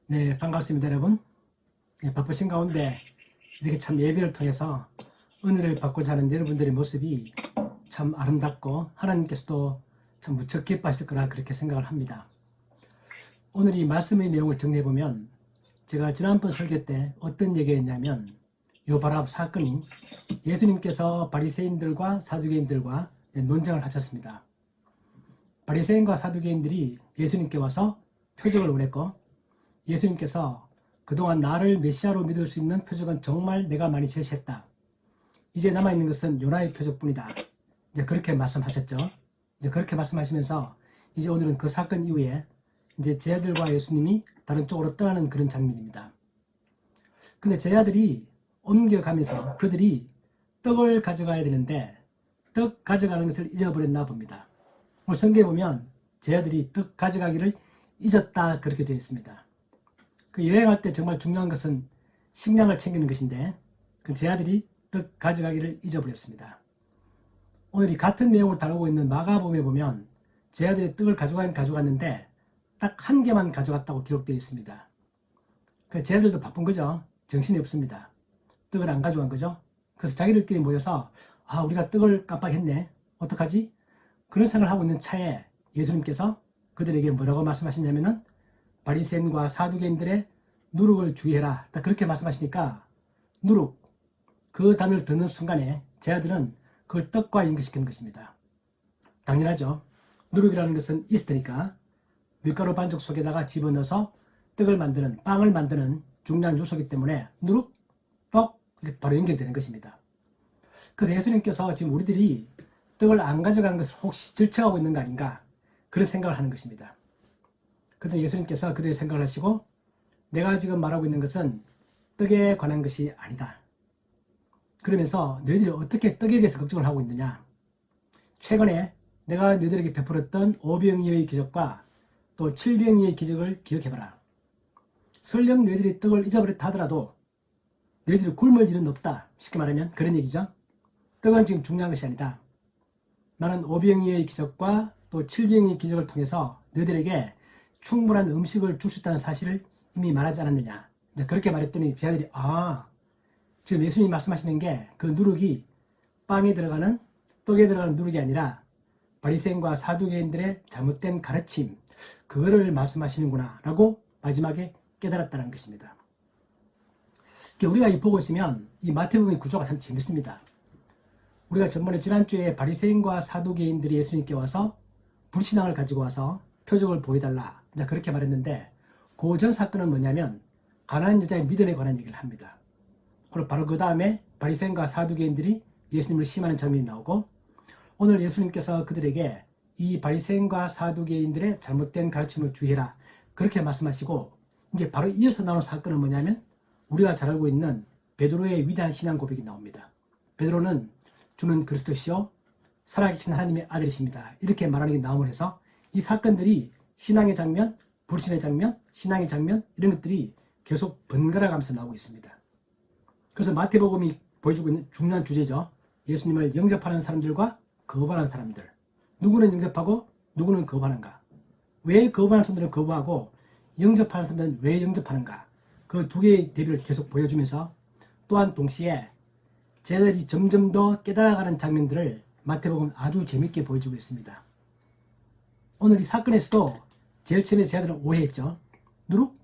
네, 반갑습니다, 여러분. 네, 바쁘신 가운데 이렇게 참 예배를 통해서 은혜를 받고자 하는 여러분들의 모습이 참 아름답고 하나님께서도 참 무척 기뻐하실 거라 그렇게 생각을 합니다. 오늘 이 말씀의 내용을 정리해보면 제가 지난번 설교 때 어떤 얘기였냐면 요바랍 사건이 예수님께서 바리새인들과 사두개인들과 논쟁을 하셨습니다. 바리새인과 사두개인들이 예수님께 와서 표적을 원했고 예수님께서 그동안 나를 메시아로 믿을 수 있는 표적은 정말 내가 많이 제시했다. 이제 남아있는 것은 요나의 표적뿐이다. 이제 그렇게 말씀하셨죠. 이제 그렇게 말씀하시면서 이제 오늘은 그 사건 이후에 이제 제 아들과 예수님이 다른 쪽으로 떠나는 그런 장면입니다. 근데 제 아들이 옮겨가면서 그들이 떡을 가져가야 되는데 떡 가져가는 것을 잊어버렸나 봅니다. 오늘 성경에 보면 제 아들이 떡 가져가기를 잊었다 그렇게 되어 있습니다. 그 여행할 때 정말 중요한 것은 식량을 챙기는 것인데 그 제 아들이 떡 가져가기를 잊어버렸습니다. 오늘 이 같은 내용을 다루고 있는 마가복음에 보면 제 아들이 떡을 가져갔는데 딱 한 개만 가져갔다고 기록되어 있습니다. 제 아들도 바쁜 거죠. 정신이 없습니다. 떡을 안 가져간 거죠. 그래서 자기들끼리 모여서 우리가 떡을 깜빡했네. 어떡하지? 그런 생각을 하고 있는 차에 예수님께서 그들에게 뭐라고 말씀하시냐면은 바리새인과 사두개인들의 누룩을 주의해라. 딱 그렇게 말씀하시니까 누룩, 그 단어를 듣는 순간에 제 아들은 그걸 떡과 연결시키는 것입니다. 당연하죠. 누룩이라는 것은 이스트니까 밀가루 반죽 속에다가 집어넣어서 떡을 만드는, 빵을 만드는 중요한 요소이기 때문에 누룩, 떡 이렇게 바로 연결되는 것입니다. 그래서 예수님께서 지금 우리들이 떡을 안 가져간 것을 혹시 질책하고 있는 거 아닌가 그런 생각을 하는 것입니다. 그때 예수님께서 그들의 생각을 하시고 내가 지금 말하고 있는 것은 떡에 관한 것이 아니다. 그러면서 너희들이 어떻게 떡에 대해서 걱정을 하고 있느냐. 최근에 내가 너희들에게 베풀었던 5병이의 기적과 또 7병이의 기적을 기억해봐라. 설령 너희들이 떡을 잊어버렸다 하더라도 너희들이 굶을 일은 없다. 쉽게 말하면 그런 얘기죠. 떡은 지금 중요한 것이 아니다. 나는 5병이의 기적과 또 7병의 기적을 통해서 너희들에게 충분한 음식을 줄 수 있다는 사실을 이미 말하지 않았느냐. 그렇게 말했더니 제 아들이 지금 예수님이 말씀하시는 게 그 누룩이 빵에 들어가는 떡에 들어가는 누룩이 아니라 바리새인과 사두개인들의 잘못된 가르침 그거를 말씀하시는구나 라고 마지막에 깨달았다는 것입니다. 우리가 보고 있으면 이 마태복음의 구조가 참 재밌습니다. 우리가 지난주에 바리새인과 사두개인들이 예수님께 와서 불신앙을 가지고 와서 표적을 보여달라 그렇게 말했는데 그 전 사건은 뭐냐면 가난한 여자의 믿음에 관한 얘기를 합니다. 그리고 바로 그 다음에 바리새인과 사두개인들이 예수님을 시험하는 장면이 나오고 오늘 예수님께서 그들에게 이 바리새인과 사두개인들의 잘못된 가르침을 주의해라 그렇게 말씀하시고 이제 바로 이어서 나오는 사건은 뭐냐면 우리가 잘 알고 있는 베드로의 위대한 신앙 고백이 나옵니다. 베드로는 주는 그리스도시요 살아계신 하나님의 아들이십니다. 이렇게 말하는 게 나옴을 해서 이 사건들이 신앙의 장면, 불신의 장면, 신앙의 장면 이런 것들이 계속 번갈아 가면서 나오고 있습니다. 그래서 마태복음이 보여주고 있는 중요한 주제죠. 예수님을 영접하는 사람들과 거부하는 사람들. 누구는 영접하고 누구는 거부하는가. 왜 거부하는 사람들은 거부하고 영접하는 사람들은 왜 영접하는가. 그 두 개의 대비를 계속 보여주면서 또한 동시에 제자들이 점점 더 깨달아가는 장면들을 마태복음 아주 재밌게 보여주고 있습니다. 오늘 이 사건에서도 제일 처음에 제자들은 오해했죠. 누룩?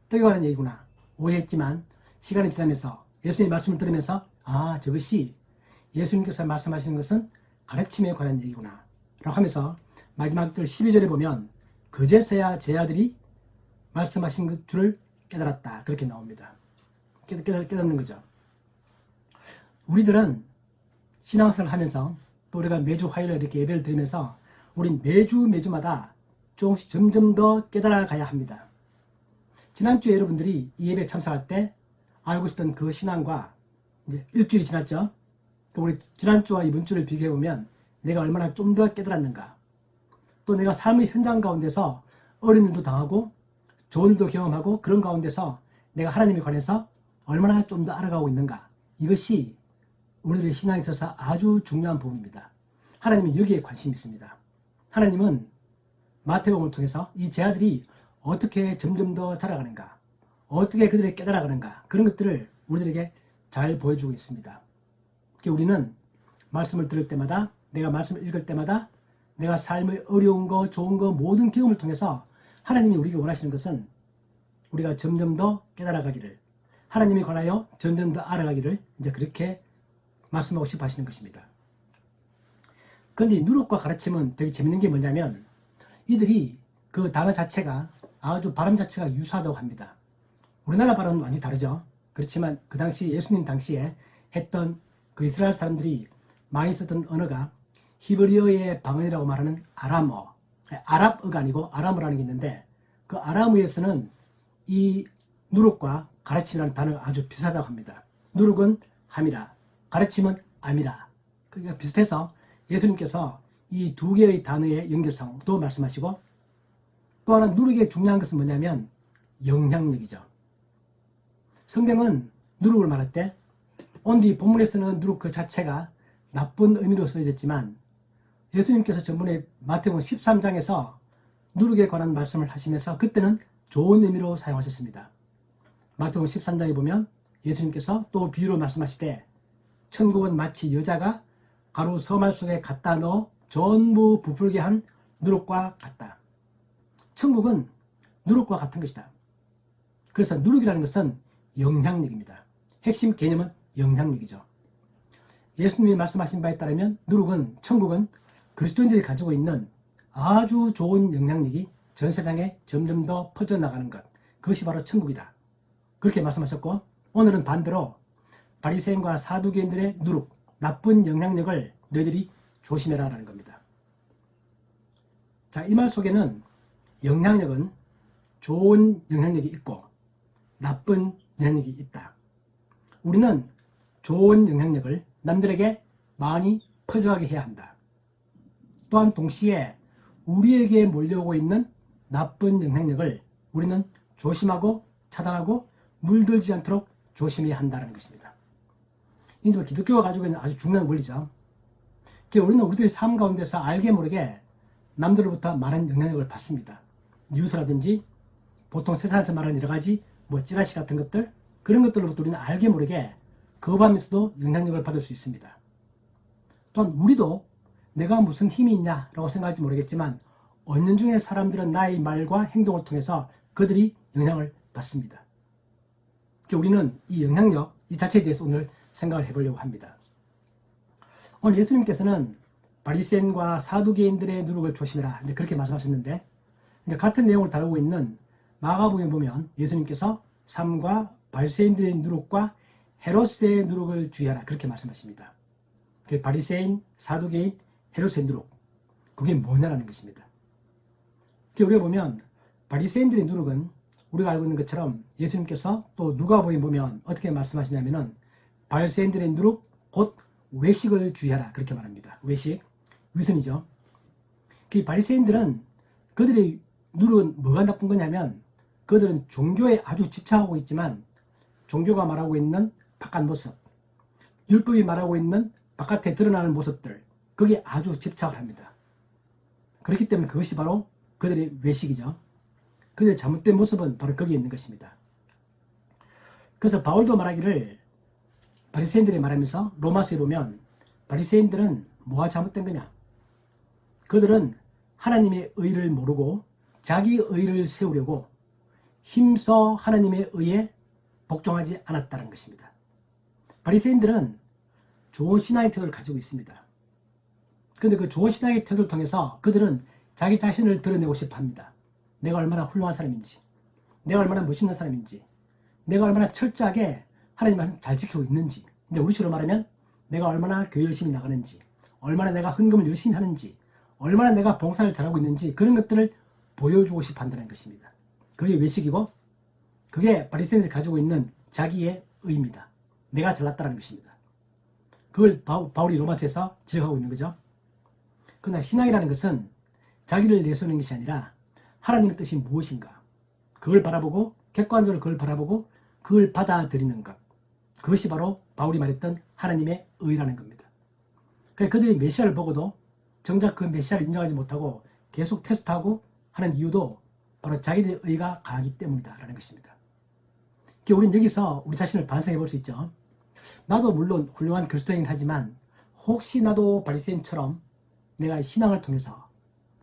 떡에 관한 얘기구나. 오해했지만 시간이 지나면서 예수님의 말씀을 들으면서 저것이 예수님께서 말씀하시는 것은 가르침에 관한 얘기구나 라고 하면서 마지막 절 12절에 보면 그제서야 제 아들이 말씀하신 줄을 깨달았다 그렇게 나옵니다. 깨닫는 거죠. 우리들은 신앙생활을 하면서 또 우리가 매주 화요일에 이렇게 예배를 드리면서 우린 매주마다 조금씩 점점 더 깨달아 가야 합니다. 지난주에 여러분들이 이 예배에 참석할 때 알고 있었던 그 신앙과 이제 일주일이 지났죠. 우리 지난주와 이번 주를 비교해보면 내가 얼마나 좀 더 깨달았는가. 또 내가 삶의 현장 가운데서 어려운 일도 당하고 좋은 일도 경험하고 그런 가운데서 내가 하나님에 관해서 얼마나 좀 더 알아가고 있는가. 이것이 우리들의 신앙에 있어서 아주 중요한 부분입니다. 하나님은 여기에 관심이 있습니다. 하나님은 마태복음을 통해서 이 제 아들이 어떻게 점점 더 자라가는가. 어떻게 그들이 깨달아가는가, 그런 것들을 우리들에게 잘 보여주고 있습니다. 우리는 말씀을 들을 때마다, 내가 말씀을 읽을 때마다 내가 삶의 어려운 거, 좋은 거, 모든 경험을 통해서 하나님이 우리에게 원하시는 것은 우리가 점점 더 깨달아가기를, 하나님에 관하여 점점 더 알아가기를 이제 그렇게 말씀하고 싶어 하시는 것입니다. 그런데 누룩과 가르침은 되게 재밌는 게 뭐냐면, 이들이 그 단어 자체가 아주 발음 자체가 유사하다고 합니다. 우리나라 발음은 완전히 다르죠. 그렇지만 그 당시 예수님 당시에 했던 그 이스라엘 사람들이 많이 썼던 언어가 히브리어의 방언이라고 말하는 아람어, 아랍어가 아니고 아람어라는 게 있는데, 그 아람어에서는 이 누룩과 가르침이라는 단어가 아주 비슷하다고 합니다. 누룩은 함이라, 가르침은 암이라. 그러니까 비슷해서 예수님께서 이 두 개의 단어의 연결성도 말씀하시고, 또 하나 누룩의 중요한 것은 뭐냐면 영향력이죠. 성경은 누룩을 말할 때, 오늘 이 본문에서는 누룩 그 자체가 나쁜 의미로 쓰여졌지만, 예수님께서 전번에 마태복음 13장에서 누룩에 관한 말씀을 하시면서 그때는 좋은 의미로 사용하셨습니다. 마태복음 13장에 보면 예수님께서 또 비유로 말씀하시되, 천국은 마치 여자가 가루 서말 속에 갖다 넣어 전부 부풀게 한 누룩과 같다. 천국은 누룩과 같은 것이다. 그래서 누룩이라는 것은 영향력입니다. 핵심 개념은 영향력이죠. 예수님이 말씀하신 바에 따르면 누룩은, 천국은 그리스도인들이 가지고 있는 아주 좋은 영향력이 전 세상에 점점 더 퍼져나가는 것, 그것이 바로 천국이다. 그렇게 말씀하셨고, 오늘은 반대로 바리새인과 사두개인들의 누룩, 나쁜 영향력을 너희들이 조심해라 라는 겁니다. 자, 이 말 속에는 영향력은 좋은 영향력이 있고 나쁜 영향력이 있다. 우리는 좋은 영향력을 남들에게 많이 퍼져가게 해야 한다. 또한 동시에 우리에게 몰려오고 있는 나쁜 영향력을 우리는 조심하고 차단하고 물들지 않도록 조심해야 한다는 것입니다. 이제 기독교가 가지고 있는 아주 중요한 원리죠. 우리는 우리들의 삶 가운데서 알게 모르게 남들로부터 많은 영향력을 받습니다. 뉴스라든지 보통 세상에서 말하는 여러 가지 찌라시 같은 것들, 그런 것들로부터 우리는 알게 모르게 거부하면서도 영향력을 받을 수 있습니다. 또한 우리도 내가 무슨 힘이 있냐라고 생각할지 모르겠지만 은연중에 사람들은 나의 말과 행동을 통해서 그들이 영향을 받습니다. 우리는 이 영향력 이 자체에 대해서 오늘 생각을 해보려고 합니다. 오늘 예수님께서는 바리새인과 사두개인들의 누룩을 조심해라 그렇게 말씀하셨는데, 같은 내용을 다루고 있는 마가복음에 보면 예수님께서 삼가 바리새인들의 누룩과 헤롯의 누룩을 주의하라 그렇게 말씀하십니다. 바리새인, 사두개인, 헤롯의 누룩, 그게 뭐냐라는 것입니다. 우리가 보면 바리새인들의 누룩은 우리가 알고 있는 것처럼 예수님께서 또 누가복음에 보면 어떻게 말씀하시냐면은 바리새인들의 누룩 곧 외식을 주의하라 그렇게 말합니다. 외식, 위선이죠. 그 바리새인들은 그들의 누룩은 뭐가 나쁜 거냐면, 그들은 종교에 아주 집착하고 있지만 종교가 말하고 있는 바깥 모습, 율법이 말하고 있는 바깥에 드러나는 모습들, 거기에 아주 집착을 합니다. 그렇기 때문에 그것이 바로 그들의 외식이죠. 그들의 잘못된 모습은 바로 거기에 있는 것입니다. 그래서 바울도 말하기를, 바리새인들이 말하면서 로마서에 보면 바리새인들은 뭐가 잘못된 거냐? 그들은 하나님의 의를 모르고 자기 의를 세우려고 힘써 하나님의 의에 복종하지 않았다는 것입니다. 바리새인들은 좋은 신앙의 태도를 가지고 있습니다. 그런데 그 좋은 신앙의 태도를 통해서 그들은 자기 자신을 드러내고 싶어 합니다. 내가 얼마나 훌륭한 사람인지, 내가 얼마나 멋있는 사람인지, 내가 얼마나 철저하게 하나님 말씀 잘 지키고 있는지, 근데 우리식으로 말하면 내가 얼마나 교회 열심히 나가는지, 얼마나 내가 헌금을 열심히 하는지, 얼마나 내가 봉사를 잘하고 있는지, 그런 것들을 보여주고 싶어 한다는 것입니다. 그게 외식이고, 그게 바리새인들이 가지고 있는 자기의 의입니다. 내가 잘났다는 것입니다. 그걸 바울이 로마서에서 지적하고 있는 거죠. 그러나 신앙이라는 것은 자기를 내세우는 것이 아니라 하나님의 뜻이 무엇인가, 그걸 바라보고, 객관적으로 그걸 바라보고 그걸 받아들이는 것, 그것이 바로 바울이 말했던 하나님의 의라는 겁니다. 그러니까 그들이 메시아를 보고도 정작 그 메시아를 인정하지 못하고 계속 테스트하고 하는 이유도 바로 자기들의 의가 강하기 때문이다 라는 것입니다. 그러니까 우리는 여기서 우리 자신을 반성해 볼 수 있죠. 나도 물론 훌륭한 그리스도인이긴 하지만 혹시 나도 바리새인처럼 내가 신앙을 통해서,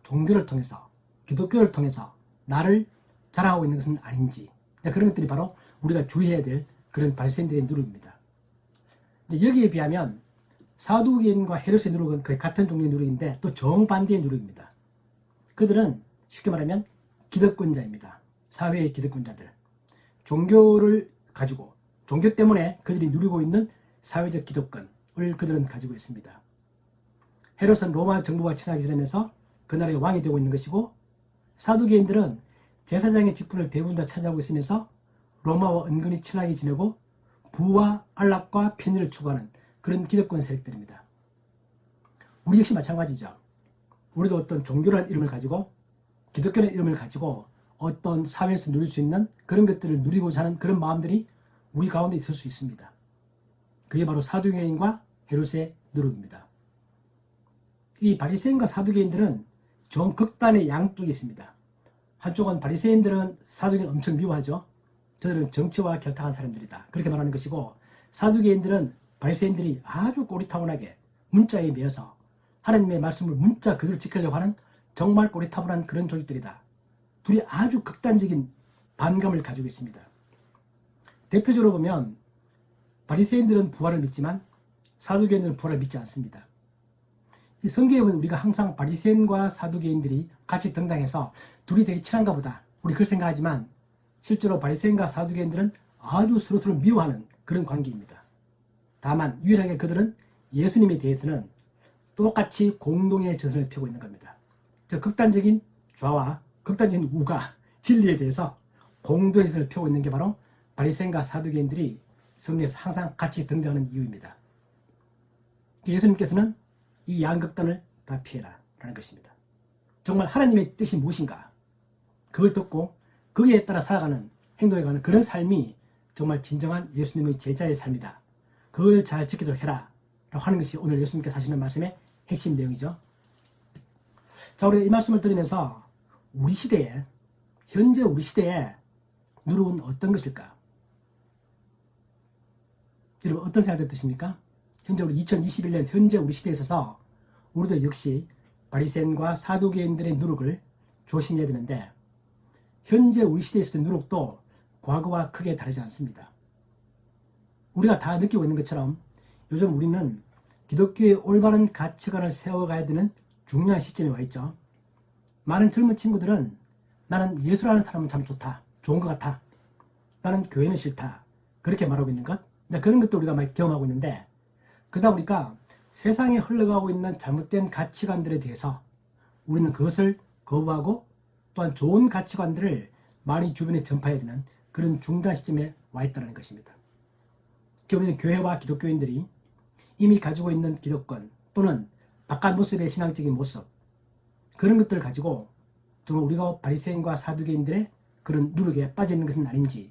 종교를 통해서, 기독교를 통해서 나를 자랑하고 있는 것은 아닌지, 그런 것들이 바로 우리가 주의해야 될 그런 바리새인들의 누룩입니다. 이제 여기에 비하면 사두개인과 헤롯의 누룩은 거의 같은 종류의 누룩인데 또 정반대의 누룩입니다. 그들은 쉽게 말하면 기득권자입니다. 사회의 기득권자들. 종교를 가지고, 종교 때문에 그들이 누리고 있는 사회적 기득권을 그들은 가지고 있습니다. 헤롯은 로마 정부와 친하게 지내면서 그 나라의 왕이 되고 있는 것이고, 사두개인들은 제사장의 직분을 대부분 다 차지하고 있으면서 로마와 은근히 친하게 지내고 부와 안락과 편의를 추구하는 그런 기득권 세력들입니다. 우리 역시 마찬가지죠. 우리도 어떤 종교라는 이름을 가지고, 기독교라는 이름을 가지고 어떤 사회에서 누릴 수 있는 그런 것들을 누리고자 하는 그런 마음들이 우리 가운데 있을 수 있습니다. 그게 바로 사두개인과 헤롯의 누룩입니다. 이 바리새인과 사두개인들은 정극단의 양쪽에 있습니다. 한쪽은 바리새인들은 사두개인 엄청 미워하죠. 저들은 정치와 결탁한 사람들이다, 그렇게 말하는 것이고, 사두개인들은 바리새인들이 아주 꼬리타분하게 문자에 매여서 하나님의 말씀을 문자 그대로 지키려고 하는 정말 꼬리타분한 그런 조직들이다. 둘이 아주 극단적인 반감을 가지고 있습니다. 대표적으로 보면 바리새인들은 부활을 믿지만 사두개인들은 부활을 믿지 않습니다. 이 성경에 보면 우리가 항상 바리새인과 사두개인들이 같이 등장해서 둘이 되게 친한가 보다, 우리 그렇게 생각하지만 실제로 바리새인과 사두개인들은 아주 서로서로 미워하는 그런 관계입니다. 다만 유일하게 그들은 예수님에 대해서는 똑같이 공동의 전선을 펴고 있는 겁니다. 저 극단적인 좌와 극단적인 우가 진리에 대해서 공동의 전선을 펴고 있는 게 바로 바리새인과 사두개인들이 성경에서 항상 같이 등장하는 이유입니다. 예수님께서는 이 양극단을 다 피해라 라는 것입니다. 정말 하나님의 뜻이 무엇인가, 그걸 듣고 거기에 따라 살아가는, 행동해가는 그런 삶이 정말 진정한 예수님의 제자의 삶이다. 그걸 잘 지키도록 해라 라고 하는 것이 오늘 예수님께서 하시는 말씀의 핵심 내용이죠. 자, 우리가 이 말씀을 들으면서 우리 시대에, 현재 우리 시대에 누룩은 어떤 것일까? 여러분 어떤 생각이 드십니까? 현재 우리 2021년 현재 우리 시대에 있어서 우리도 역시 바리새인과 사두개인들의 누룩을 조심해야 되는데, 현재 우리 시대에 있어서 누룩도 과거와 크게 다르지 않습니다. 우리가 다 느끼고 있는 것처럼 요즘 우리는 기독교의 올바른 가치관을 세워가야 되는 중요한 시점에 와 있죠. 많은 젊은 친구들은 나는 예수라는 사람은 참 좋다, 좋은 것 같아, 나는 교회는 싫다, 그렇게 말하고 있는 것, 그런 것도 우리가 많이 경험하고 있는데, 그러다 보니까 세상에 흘러가고 있는 잘못된 가치관들에 대해서 우리는 그것을 거부하고 또한 좋은 가치관들을 많이 주변에 전파해야 되는 그런 중단 시점에 와 있다는 것입니다. 우리는 교회와 기독교인들이 이미 가지고 있는 기득권 또는 바깥 모습의 신앙적인 모습, 그런 것들을 가지고 정말 우리가 바리새인과 사두개인들의 그런 누룩에 빠져 있는 것은 아닌지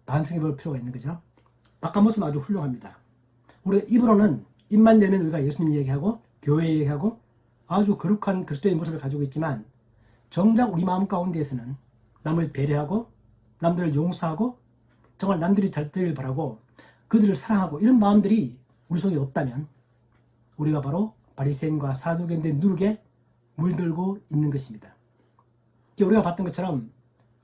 반성해 볼 필요가 있는 거죠. 바깥 모습은 아주 훌륭합니다. 우리가 입으로는, 입만 열면 우리가 예수님 얘기하고 교회 얘기하고 아주 거룩한 그리스도의 모습을 가지고 있지만, 정작 우리 마음 가운데에서는 남을 배려하고 남들을 용서하고 정말 남들이 잘 되길 바라고 그들을 사랑하고 이런 마음들이 우리 속에 없다면 우리가 바로 바리새인과 사두개인들의 누룩에 물들고 있는 것입니다. 우리가 봤던 것처럼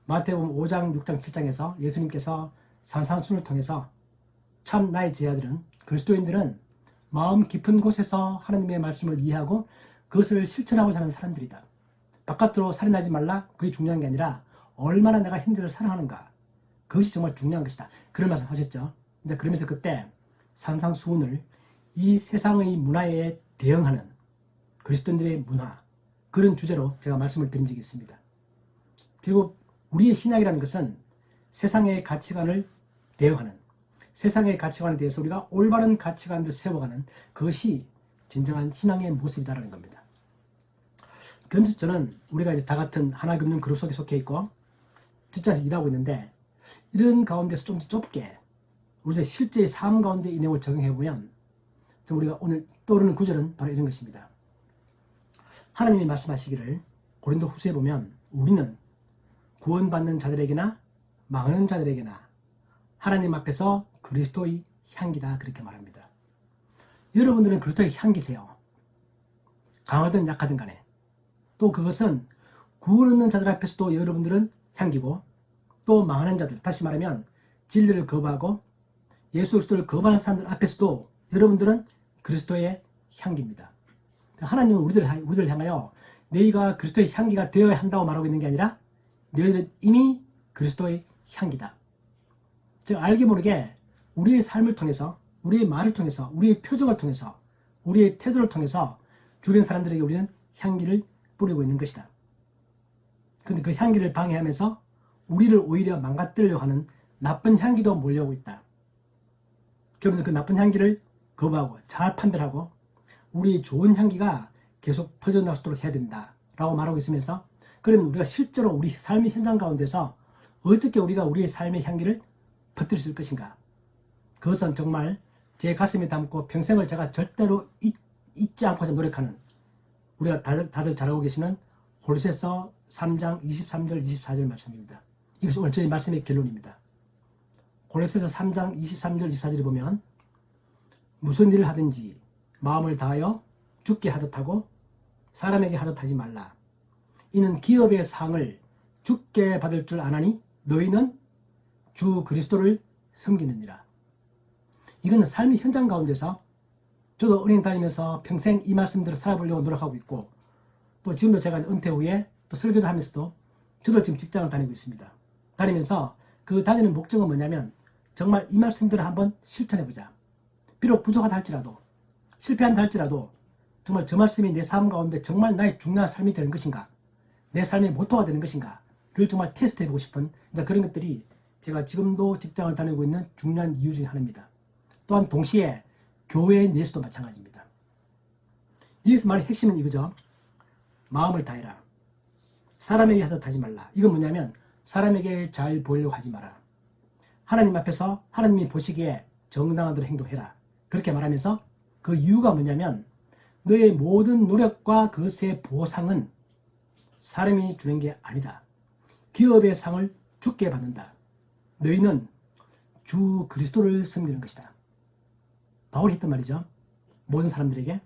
마태복음 5장, 6장, 7장에서 예수님께서 산상수훈을 통해서 참 나의 제자들은, 그리스도인들은 마음 깊은 곳에서 하나님의 말씀을 이해하고 그것을 실천하고 사는 사람들이다. 바깥으로 살인하지 말라, 그게 중요한 게 아니라 얼마나 내가 형제를 사랑하는가, 그것이 정말 중요한 것이다, 그런 말씀 하셨죠. 그러면서 그때 산상수훈을 이 세상의 문화에 대응하는 그리스도인들의 문화, 그런 주제로 제가 말씀을 드린 적이 있습니다. 그리고 우리의 신앙이라는 것은 세상의 가치관을 대응하는, 세상의 가치관에 대해서 우리가 올바른 가치관을 세워가는 그것이 진정한 신앙의 모습이다라는 겁니다. 그러면서 저는 우리가 이제 다 같은 하나금융 그룹 속에 속해 있고 직장에서 일하고 있는데, 이런 가운데서 좀 더 좁게 우리의 실제의 삶 가운데 이 내용을 적용해보면 우리가 오늘 떠오르는 구절은 바로 이런 것입니다. 하나님이 말씀하시기를 고린도 후서에 보면 우리는 구원받는 자들에게나 망하는 자들에게나 하나님 앞에서 그리스도의 향기다 그렇게 말합니다. 여러분들은 그리스도의 향기세요. 강하든 약하든 간에. 또 그것은 구원 얻는 자들 앞에서도 여러분들은 향기고 또 망하는 자들, 다시 말하면 진리를 거부하고 예수 그리스도를 거부하는 사람들 앞에서도 여러분들은 그리스도의 향기입니다. 하나님은 우리들을 향하여 너희가 그리스도의 향기가 되어야 한다고 말하고 있는 게 아니라 너희들은 이미 그리스도의 향기다. 즉 알게 모르게 우리의 삶을 통해서, 우리의 말을 통해서, 우리의 표정을 통해서, 우리의 태도를 통해서 주변 사람들에게 우리는 향기를 뿌리고 있는 것이다. 그런데 그 향기를 방해하면서 우리를 오히려 망가뜨리려고 하는 나쁜 향기도 몰려오고 있다. 그러면 그 나쁜 향기를 거부하고 잘 판별하고 우리의 좋은 향기가 계속 퍼져나갈 수 있도록 해야 된다 라고 말하고 있으면서, 그러면 우리가 실제로 우리 삶의 현장 가운데서 어떻게 우리가 우리의 삶의 향기를 퍼뜨릴 수 있을 것인가. 그것은 정말 제 가슴에 담고 평생을 제가 절대로 잊지 않고자 노력하는, 우리가 다들 잘 알고 계시는 골로새서 3장 23절 24절 말씀입니다. 이것이 오늘 저희 말씀의 결론입니다. 골로새서 3장 23절 24절에 보면 무슨 일을 하든지 마음을 다하여 주께 하듯 하고 사람에게 하듯 하지 말라. 이는 기업의 상을 주께 받을 줄 아나니 너희는 주 그리스도를 섬기느니라. 이거는 삶의 현장 가운데서 저도 은행 다니면서 평생 이 말씀대로 살아보려고 노력하고 있고, 또 지금도 제가 은퇴 후에 또 설교도 하면서도 저도 지금 직장을 다니고 있습니다. 다니면서 그 다니는 목적은 뭐냐면 정말 이 말씀들을 한번 실천해보자. 비록 부족하다 할지라도, 실패한다 할지라도 정말 저 말씀이 내 삶 가운데 정말 나의 중요한 삶이 되는 것인가, 내 삶의 모토가 되는 것인가를 정말 테스트해보고 싶은 그런 것들이 제가 지금도 직장을 다니고 있는 중요한 이유 중에 하나입니다. 또한 동시에 교회에 내에서도 마찬가지입니다. 여기서 말의 핵심은 이거죠. 마음을 다해라. 사람에게 하듯 하지 말라. 이건 뭐냐면 사람에게 잘 보이려고 하지 마라. 하나님 앞에서 하나님이 보시기에 정당한 대로 행동해라. 그렇게 말하면서 그 이유가 뭐냐면 너의 모든 노력과 그것의 보상은 사람이 주는 게 아니다. 기업의 상을 주께 받는다. 너희는 주 그리스도를 섬기는 것이다. 바울이 했단 말이죠. 모든 사람들에게.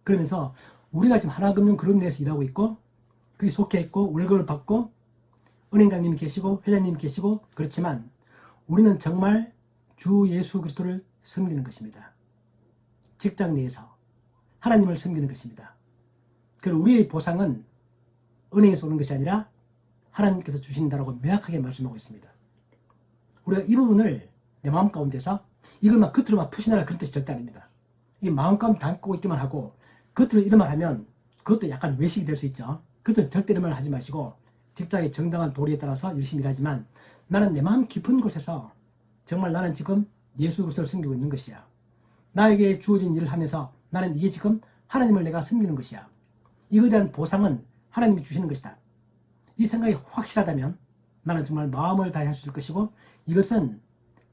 그러면서 우리가 지금 하나금융 그룹 내에서 일하고 있고 거기 속해 있고 월급을 받고 은행장님이 계시고 회장님이 계시고 그렇지만 우리는 정말 주 예수 그리스도를 섬기는 것입니다. 직장 내에서 하나님을 섬기는 것입니다. 그리고 우리의 보상은 은행에서 오는 것이 아니라 하나님께서 주신다라고 명확하게 말씀하고 있습니다. 우리가 이 부분을 내 마음 가운데서 이걸 막 겉으로 막 표시하라 그런 뜻이 절대 아닙니다. 이 마음 가운데 담고 있기만 하고 겉으로 이런 말 하면 그것도 약간 외식이 될 수 있죠. 겉으로 절대 이런 말 하지 마시고 직장의 정당한 도리에 따라서 열심히 일하지만 나는 내 마음 깊은 곳에서 정말 나는 지금 예수 그리스도를 섬기고 있는 것이야. 나에게 주어진 일을 하면서 나는 이게 지금 하나님을 내가 섬기는 것이야. 이거에 대한 보상은 하나님이 주시는 것이다. 이 생각이 확실하다면 나는 정말 마음을 다해 할 수 있을 것이고, 이것은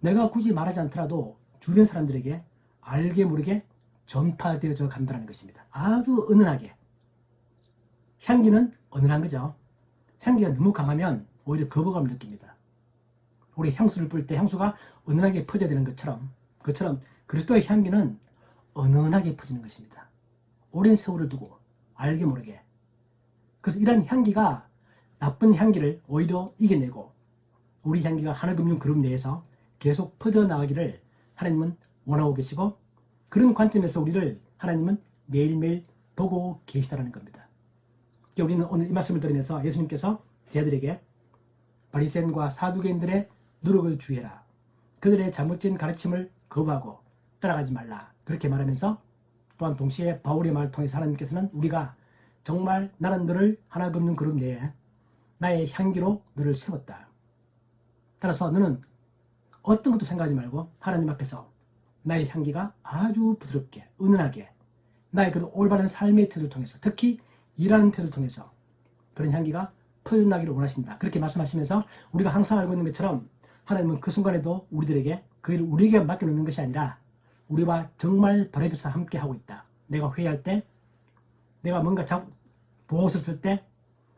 내가 굳이 말하지 않더라도 주변 사람들에게 알게 모르게 전파되어져 간다는 것입니다. 아주 은은하게. 향기는 은은한 거죠. 향기가 너무 강하면 오히려 거부감을 느낍니다. 우리 향수를 뿌릴 때 향수가 은은하게 퍼져야 되는 것처럼 그리스도의 향기는 은은하게 퍼지는 것입니다. 오랜 세월을 두고 알게 모르게. 그래서 이런 향기가 나쁜 향기를 오히려 이겨내고 우리 향기가 하나금융 그룹 내에서 계속 퍼져나가기를 하나님은 원하고 계시고, 그런 관점에서 우리를 하나님은 매일매일 보고 계시다는 겁니다. 우리는 오늘 이 말씀을 들으면서 예수님께서 제자들에게 바리새인과 사두개인들의 노력을 주의해라. 그들의 잘못된 가르침을 거부하고 따라가지 말라. 그렇게 말하면서 또한 동시에 바울의 말을 통해서 하나님께서는 우리가 정말 나는 너를 하나금융 그룹 내에 나의 향기로 너를 세웠다. 따라서 너는 어떤 것도 생각하지 말고 하나님 앞에서 나의 향기가 아주 부드럽게 은은하게 나의 그 올바른 삶의 태도를 통해서, 특히 일하는 태도를 통해서 그런 향기가 퍼져나기를 원하신다. 그렇게 말씀하시면서 우리가 항상 알고 있는 것처럼 하나님은 그 순간에도 우리들에게 그 일을 우리에게 맡겨놓는 것이 아니라 우리와 정말 바로 옆에서 함께 하고 있다. 내가 회의할 때, 내가 뭔가 보고서를 쓸 때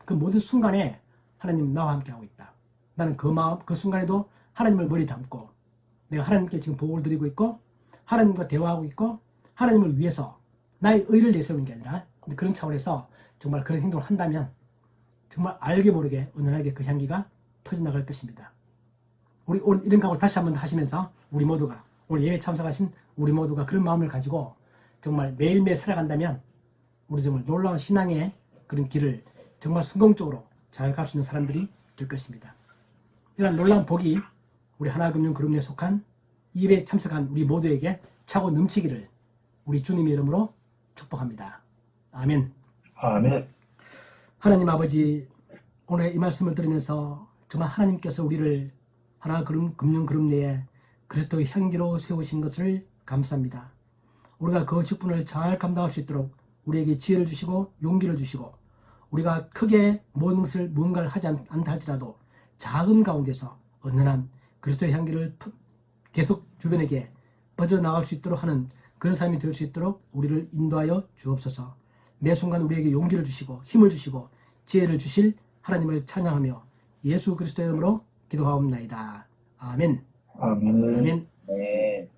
그 모든 순간에 하나님은 나와 함께 하고 있다. 나는 그 마음, 그 순간에도 하나님을 머리 담고 내가 하나님께 지금 보고를 드리고 있고 하나님과 대화하고 있고 하나님을 위해서 나의 의를 내세우는 게 아니라 그런 차원에서 정말 그런 행동을 한다면 정말 알게 모르게 은은하게 그 향기가 퍼져나갈 것입니다. 우리 오늘 이런 각오를 다시 한번 하시면서 우리 모두가 오늘 예배 참석하신 우리 모두가 그런 마음을 가지고 정말 매일매일 살아간다면 우리 정말 놀라운 신앙의 그런 길을 정말 성공적으로 잘 갈 수 있는 사람들이 될 것입니다. 이런 놀라운 복이 우리 하나금융그룹에 속한 예배에 참석한 우리 모두에게 차고 넘치기를 우리 주님의 이름으로 축복합니다. 아멘. 아멘. 하나님 아버지, 오늘 이 말씀을 들으면서 정말 하나님께서 우리를 하나금융그룹 내에 그리스도의 향기로 세우신 것을 감사합니다. 우리가 그 직분을 잘 감당할 수 있도록 우리에게 지혜를 주시고 용기를 주시고 우리가 크게 모든 것을 무언가를 하지 않다 할지라도 작은 가운데서 은은한 그리스도의 향기를 계속 주변에게 퍼져나갈 수 있도록 하는 그런 삶이 될 수 있도록 우리를 인도하여 주옵소서. 매 순간 우리에게 용기를 주시고 힘을 주시고 지혜를 주실 하나님을 찬양하며 예수 그리스도의 이름으로 기도하옵나이다. 아멘. 아멘. 아멘. 네.